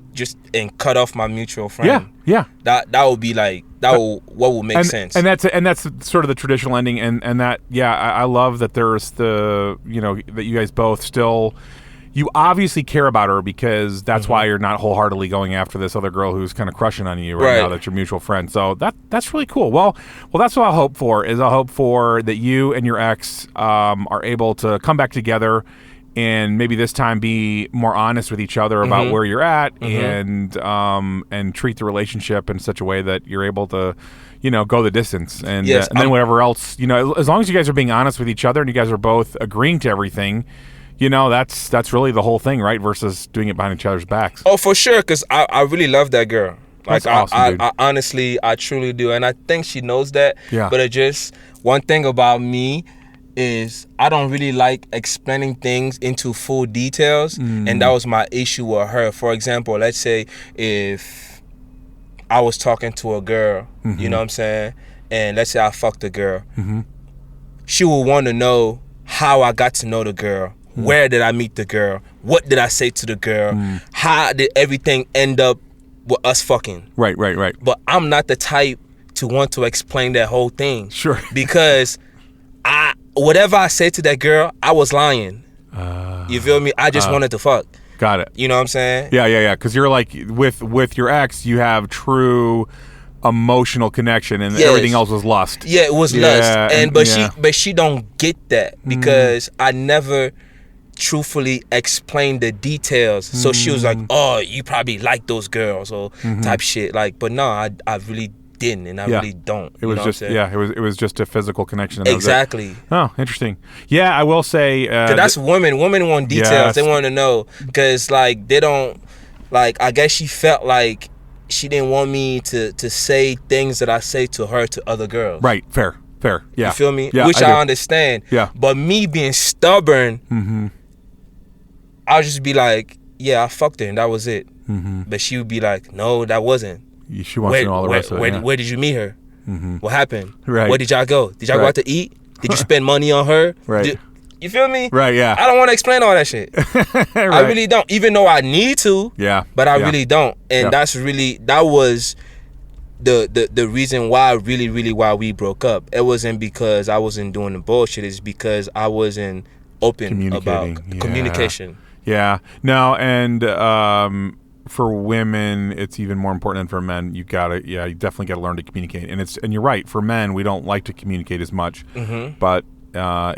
And cut off my mutual friend. Yeah. That would be like what would make sense. And that's sort of the traditional ending, and that I love that there's that you guys both still, you obviously care about her because that's why you're not wholeheartedly going after this other girl who's kind of crushing on you right now. That's your mutual friend. So that's really cool. Well, that's what I'll hope for. I'll hope for that you and your ex are able to come back together. And maybe this time be more honest with each other about where you're at, and treat the relationship in such a way that you're able to, go the distance. And, and then whatever else, as long as you guys are being honest with each other and you guys are both agreeing to everything, that's really the whole thing, right? Versus doing it behind each other's backs. Oh, for sure, because I really love that girl. Like, that's awesome, dude. I honestly, I truly do, and I think she knows that. Yeah. But it just one thing about me is I don't really like explaining things into full details, and that was my issue with her. For example, let's say if I was talking to a girl, you know what I'm saying, and let's say I fucked a girl, she would want to know how I got to know the girl, where did I meet the girl, what did I say to the girl, how did everything end up with us fucking. Right. But I'm not the type to want to explain that whole thing. Sure. Because whatever I said to that girl, I was lying. You feel me? I just wanted to fuck. Got it. You know what I'm saying? Yeah. Because you're like, with your ex, you have true emotional connection, and everything else was lust. Yeah, it was lust. But she don't get that because I never truthfully explained the details. So she was like, "Oh, you probably like those girls," or type shit. Like, but no, I really didn't, and I really don't. It was just it was just a physical connection. And exactly. Oh, interesting. Yeah, I will say that's women. Women want details. Yes. They want to know because like they don't like. I guess she felt like she didn't want me to say things that I say to her to other girls. Right. Fair. Yeah. You feel me? Yeah, which I understand. Yeah. But me being stubborn, I'll just be like, yeah, I fucked her and that was it. But she would be like, no, that wasn't. She wants to know all the rest of it. Where did you meet her? What happened? Right. Where did y'all go? Did y'all go out to eat? Did you spend money on her? Right. You feel me? Right, yeah. I don't want to explain all that shit. Right. I really don't, even though I need to. Yeah. But I really don't. And that was the reason why why we broke up. It wasn't because I wasn't doing the bullshit. It's because I wasn't open about communication. Yeah. No, and for women, it's even more important than for men. You definitely gotta learn to communicate. And you're right. For men, we don't like to communicate as much. Mm-hmm. But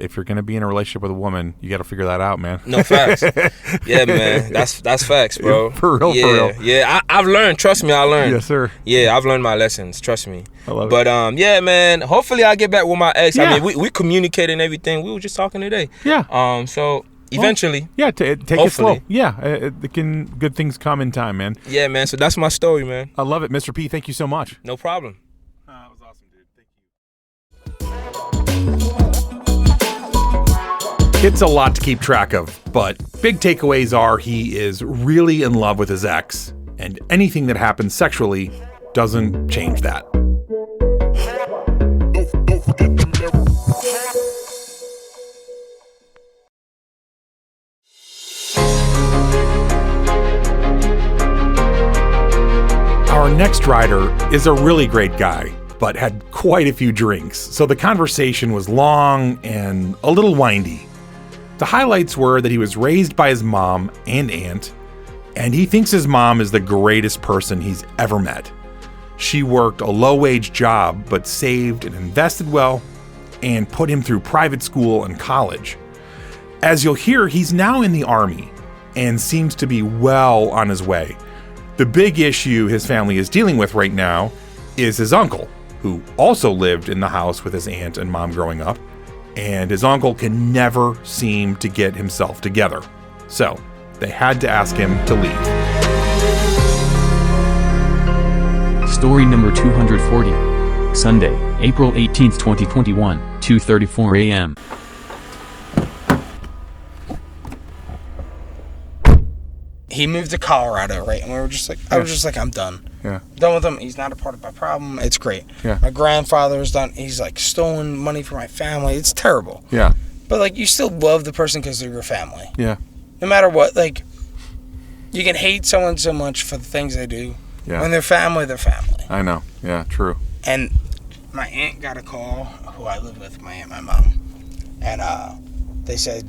if you're gonna be in a relationship with a woman, you got to figure that out, man. No, facts. Yeah, man, that's facts, bro. For real, yeah, for real. Yeah, I've learned. Trust me, I learned. Yes, sir. Yeah, I've learned my lessons. Trust me. I love it. But yeah, man. Hopefully, I get back with my ex. Yeah. I mean, we communicated and everything. We were just talking today. Yeah. So eventually. Yeah. Take it slow. Yeah. Good things come in time, man. Yeah, man. So that's my story, man. I love it, Mr. P. Thank you so much. No problem. That was awesome, dude. Thank you. It's a lot to keep track of, but big takeaways are he is really in love with his ex, and anything that happens sexually doesn't change that. Our next rider is a really great guy, but had quite a few drinks, so the conversation was long and a little windy. The highlights were that he was raised by his mom and aunt, and he thinks his mom is the greatest person he's ever met. She worked a low-wage job, but saved and invested well, and put him through private school and college. As you'll hear, he's now in the Army, and seems to be well on his way. The big issue his family is dealing with right now is his uncle, who also lived in the house with his aunt and mom growing up, and his uncle can never seem to get himself together. So they had to ask him to leave. Story number 240. Sunday, April 18th, 2021, 2:34 a.m. He moved to Colorado, right? And we were just like, I was just like, I'm done. Yeah. Done with him. He's not a part of my problem. It's great. Yeah. My grandfather was done. He's like stolen money from my family. It's terrible. Yeah. But like, you still love the person because they're your family. Yeah. No matter what, like, you can hate someone so much for the things they do. Yeah. When they're family, they're family. I know. Yeah, true. And my aunt got a call, who I live with, my aunt, my mom. And they said,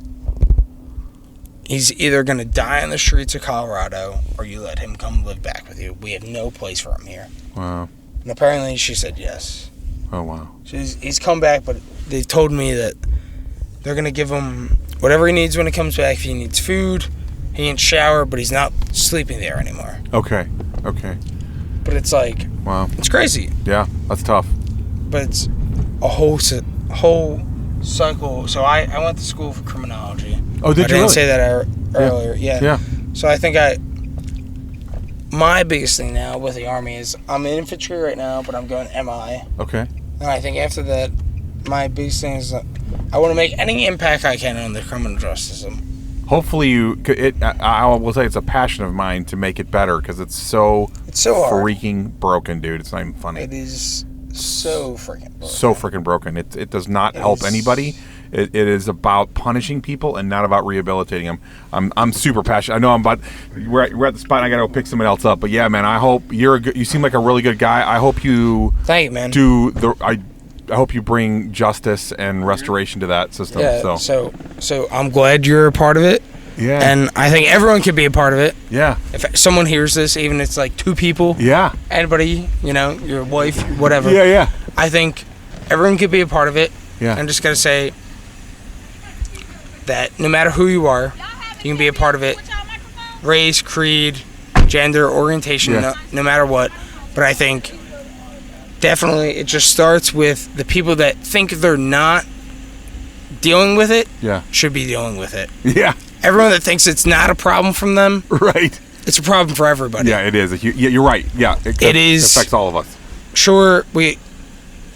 he's either going to die on the streets of Colorado or you let him come live back with you. We have no place for him here. Wow. And apparently she said yes. Oh, wow. So he's come back, but they've told me that they're going to give him whatever he needs when he comes back. If he needs food, he can shower, but he's not sleeping there anymore. Okay. But it's like, wow. It's crazy. Yeah, that's tough. But it's a whole cycle. So I went to school for criminology. Oh, did you I didn't really? say that earlier. Yeah. So I think my biggest thing now with the Army is I'm in infantry right now, but I'm going MI. Okay. And I think after that, my biggest thing is that I want to make any impact I can on the criminal justice system. Hopefully I will say it's a passion of mine to make it better because it's so hard. Freaking broken, dude. It's not even funny. It is so freaking broken. So freaking broken. It does not help anybody. It is about punishing people and not about rehabilitating them. I'm super passionate. I know we're at the spot and I got to go pick someone else up. But yeah, man, I hope you seem like a really good guy. I hope you Thank you, man. I hope you bring justice and restoration to that system. Yeah, so I'm glad you're a part of it. Yeah. And I think everyone could be a part of it. Yeah. If someone hears this, even if it's like 2 people. Yeah. Anybody, your wife, whatever. Yeah. I think everyone could be a part of it. Yeah. I'm just going to say that no matter who you are, you can be a part of it. Race, creed, gender, orientation, no matter what. But I think definitely it just starts with the people that think they're not dealing with it should be dealing with it. Yeah. Everyone that thinks it's not a problem from them, right? It's a problem for everybody. Yeah, it is. You're right. Yeah, it affects all of us. Sure,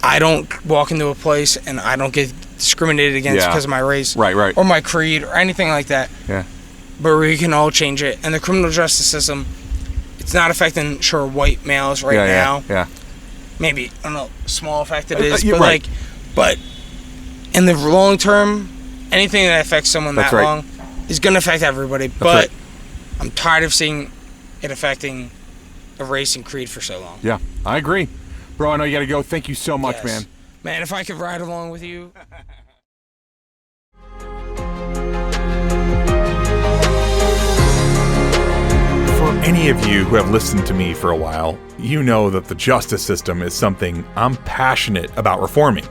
I don't walk into a place and I don't get discriminated against because of my race, right, or my creed, or anything like that. Yeah. But we can all change it, and the criminal justice system, it's not affecting white males now. Yeah. Maybe small effect it is, but but in the long term, anything that affects someone that long is going to affect everybody. But I'm tired of seeing it affecting a race and creed for so long. Yeah, I agree. Bro, I know you got to go. Thank you so much, man. Man, if I could ride along with you. For any of you who have listened to me for a while, you know that the justice system is something I'm passionate about reforming.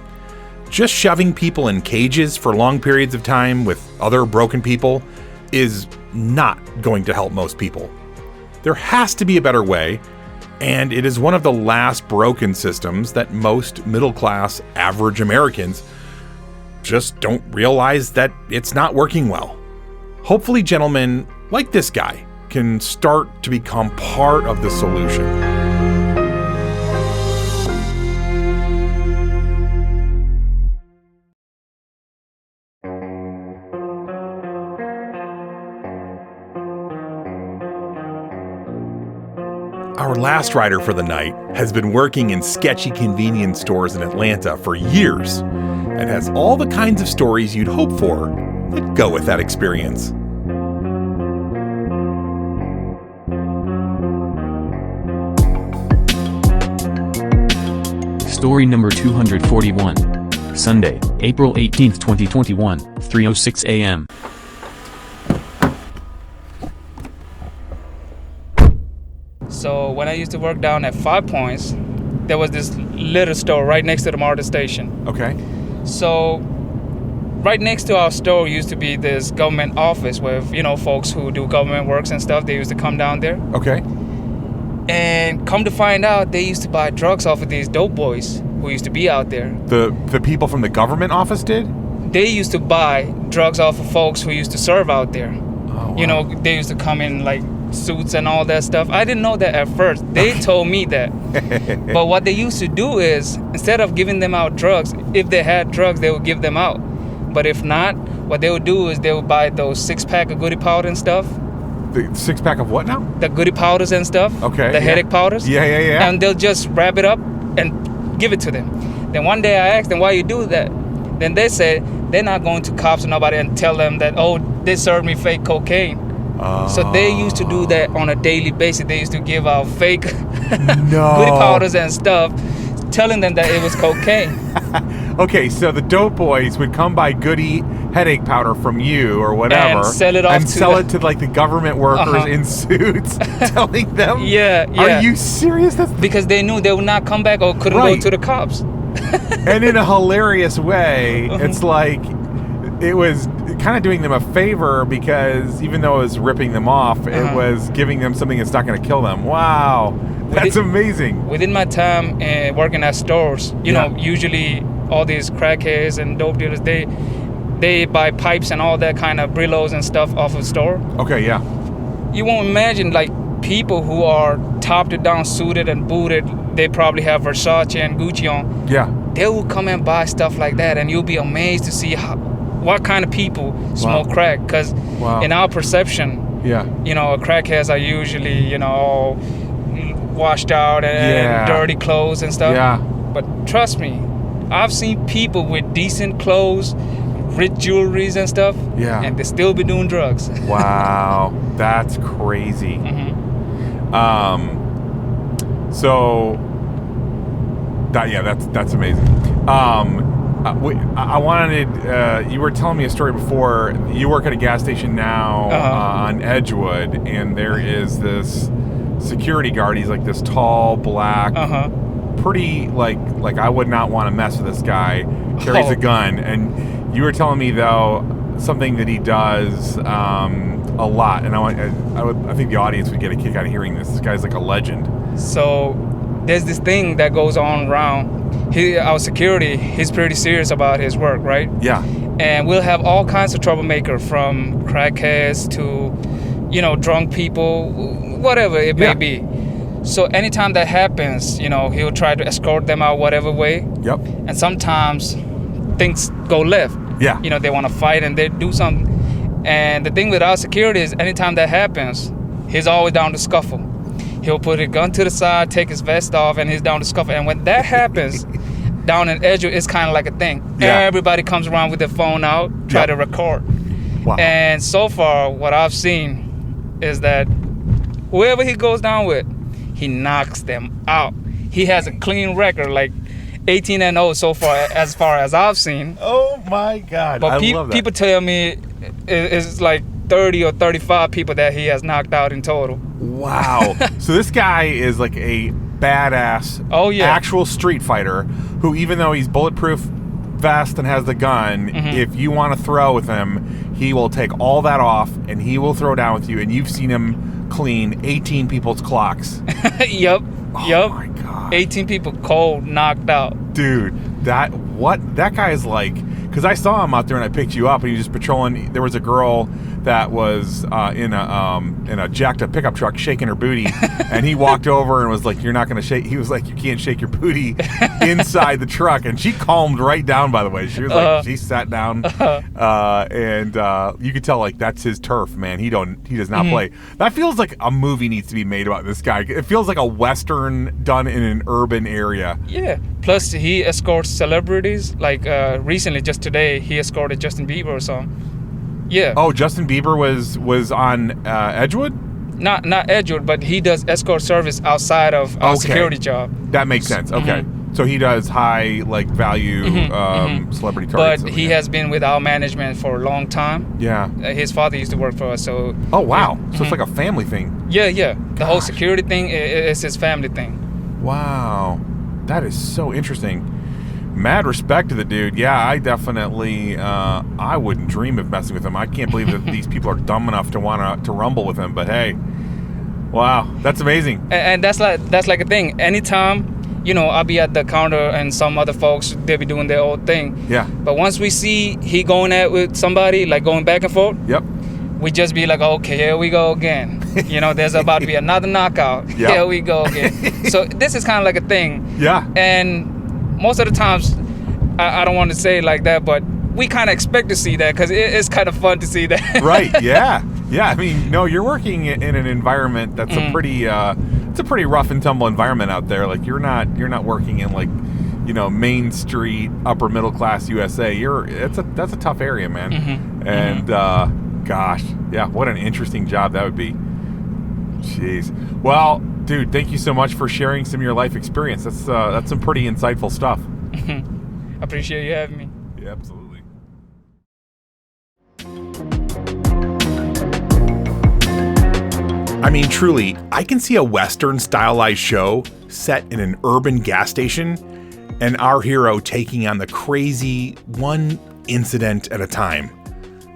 Just shoving people in cages for long periods of time with other broken people is not going to help most people. There has to be a better way, and it is one of the last broken systems that most middle-class, average Amerians just don't realize that it's not working well. Hopefully, gentlemen like this guy can start to become part of the solution. Our last rider for the night has been working in sketchy convenience stores in Atlanta for years and has all the kinds of stories you'd hope for that go with that experience. Story number 241. Sunday, April 18th, 2021, 3:06 a.m. So when I used to work down at 5 Points, there was this little store right next to the MARTA station. Okay. So right next to our store used to be this government office with, folks who do government works and stuff. They used to come down there. Okay. And come to find out, they used to buy drugs off of these dope boys who used to be out there. The people from the government office did? They used to buy drugs off of folks who used to serve out there. Oh, wow. They used to come in like suits and all that stuff. I didn't know that at first. They told me that. But what they used to do is, instead of giving them out drugs, if they had drugs, they would give them out. But if not, what they would do is they would buy those 6-pack of goody powder and stuff. The 6-pack of what now? The goody powders and stuff. Okay. The headache powders. Yeah. And they'll just wrap it up and give it to them. Then one day I asked them, why you do that? Then they said they're not going to cops or nobody and tell them that, they served me fake cocaine. So they used to do that on a daily basis. They used to give out fake goody powders and stuff, telling them that it was cocaine. Okay, so the dope boys would come buy goody headache powder from you or whatever and sell it off to like the government workers in suits, telling them. Yeah. Are you serious? Because they knew they would not come back or couldn't go to the cops. And in a hilarious way, it's like it was kind of doing them a favor, because even though it was ripping them off, it was giving them something that's not going to kill them. Wow, that's amazing. Within my time working at stores, usually all these crackheads and dope dealers, they buy pipes and all that kind of Brillos and stuff off of store. Okay, yeah. You won't imagine, like, people who are topped down, suited and booted, they probably have Versace and Gucci on. Yeah. They will come and buy stuff like that, and you'll be amazed to see what kind of people smoke crack. Because in our perception, crackheads are usually, all washed out and dirty clothes and stuff. Yeah. But trust me, I've seen people with decent clothes, rich jewelries and stuff, and they still be doing drugs. Wow, that's crazy. So that's amazing. I wanted, you were telling me a story before. You work at a gas station now on Edgewood, and there is this security guard. He's like this tall, black, pretty, like I would not want to mess with this guy. Carries a gun. And you were telling me, though, something that he does a lot, and I think the audience would get a kick out of hearing this. This guy's like a legend. So there's this thing that goes on around. Our security, he's pretty serious about his work, right? Yeah. And we'll have all kinds of troublemaker, from crackheads to, drunk people, whatever it may be. So anytime that happens, he'll try to escort them out whatever way. Yep. And sometimes things go left. Yeah. They want to fight and they do something. And the thing with our security is, anytime that happens, he's always down to scuffle. He'll put a gun to the side, take his vest off, and he's down to scuffle. And when that happens, down in Edgewood, it's kind of like a thing. Yeah. Everybody comes around with their phone out, try to record. Wow. And so far, what I've seen is that whoever he goes down with, he knocks them out. He has a clean record, like 18-0 so far as I've seen. Oh my God! But I love that. people tell me it's like 30 or 35 people that he has knocked out in total. Wow. So this guy is like a badass, actual street fighter who, even though he's bulletproof vest and has the gun, if you want to throw with him, he will take all that off and he will throw down with you. And you've seen him clean 18 people's clocks. Yep. Oh my God. 18 people cold, knocked out. Dude, that guy is like, because I saw him out there and I picked you up and he was just patrolling. There was a girl that was in a jacked up pickup truck shaking her booty, and he walked over and was like, "You're not going to shake." He was like, "You can't shake your booty inside the truck," and she calmed right down. By the way, she was like, she sat down, and you could tell like that's his turf, man. He does not play. That feels like a movie needs to be made about this guy. It feels like a Western done in an urban area. Yeah. Plus, he escorts celebrities. Like recently, just today, he escorted Justin Bieber or something. Yeah. Oh, Justin Bieber was on Edgewood? Not Edgewood, but he does escort service outside of our security job. That makes sense. Okay. So he does high value celebrity targets. But he has been with our management for a long time. Yeah. His father used to work for us, so. Oh wow! So it's like a family thing. Yeah. The whole security thing is his family thing. Wow, that is so interesting. Mad respect to the dude. Yeah, I definitely, I wouldn't dream of messing with him. I can't believe that these people are dumb enough to want to rumble with him. But hey, wow, that's amazing. And that's like a thing. Anytime, I'll be at the counter and some other folks, they'll be doing their own thing. Yeah. But once we see he going at with somebody, like going back and forth. Yep. We just be like, okay, here we go again. There's about to be another knockout. Yep. Here we go again. So this is kind of like a thing. Yeah. And most of the times, I don't want to say it like that, but we kind of expect to see that because it's kind of fun to see that. Right? Yeah. I mean, no, you're working in an environment that's a pretty, it's a pretty rough and tumble environment out there. Like you're not working in like, Main Street, upper middle class USA. That's a tough area, man. And gosh, yeah, what an interesting job that would be. Jeez. Well, dude, thank you so much for sharing some of your life experience. That's some pretty insightful stuff. Appreciate you having me. Yeah, absolutely. I mean, truly, I can see a Western stylized show set in an urban gas station and our hero taking on the crazy one incident at a time.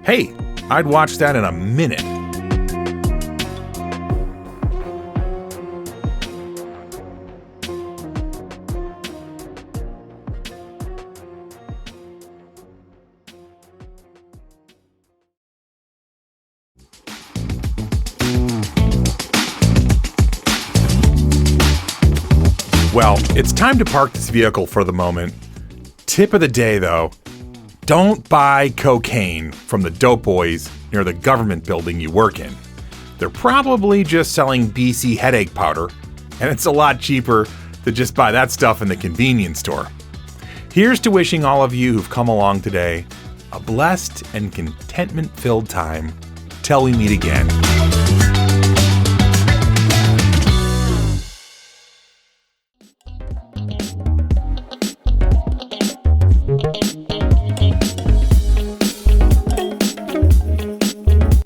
Hey, I'd watch that in a minute. Well, it's time to park this vehicle for the moment. Tip of the day, though, don't buy cocaine from the dope boys near the government building you work in. They're probably just selling BC headache powder, and it's a lot cheaper to just buy that stuff in the convenience store. Here's to wishing all of you who've come along today a blessed and contentment-filled time till we meet again.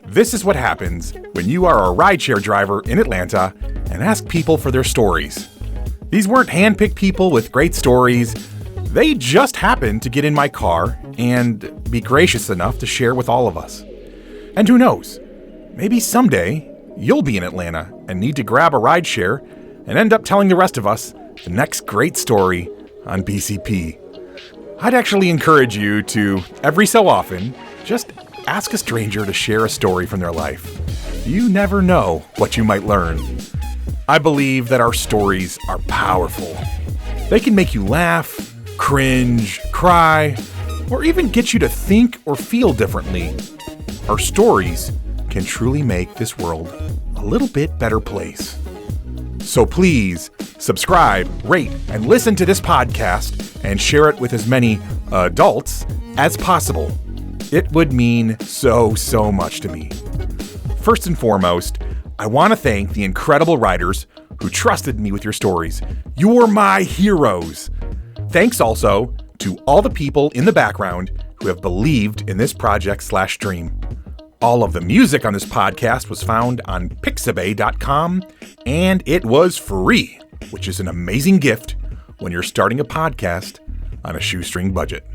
This is what happens when you are a rideshare driver in Atlanta and ask people for their stories. These weren't handpicked people with great stories. They just happened to get in my car and be gracious enough to share with all of us. And who knows, maybe someday you'll be in Atlanta and need to grab a rideshare and end up telling the rest of us the next great story on BCP. I'd actually encourage you to, every so often, just ask a stranger to share a story from their life. You never know what you might learn. I believe that our stories are powerful. They can make you laugh, cringe, cry, or even get you to think or feel differently. Our stories can truly make this world a little bit better place. So please subscribe, rate, and listen to this podcast and share it with as many adults as possible. It would mean so much to me. First and foremost, I want to thank the incredible writers who trusted me with your stories. You're my heroes. Thanks also to all the people in the background who have believed in this project/dream. All of the music on this podcast was found on pixabay.com, and it was free, which is an amazing gift when you're starting a podcast on a shoestring budget.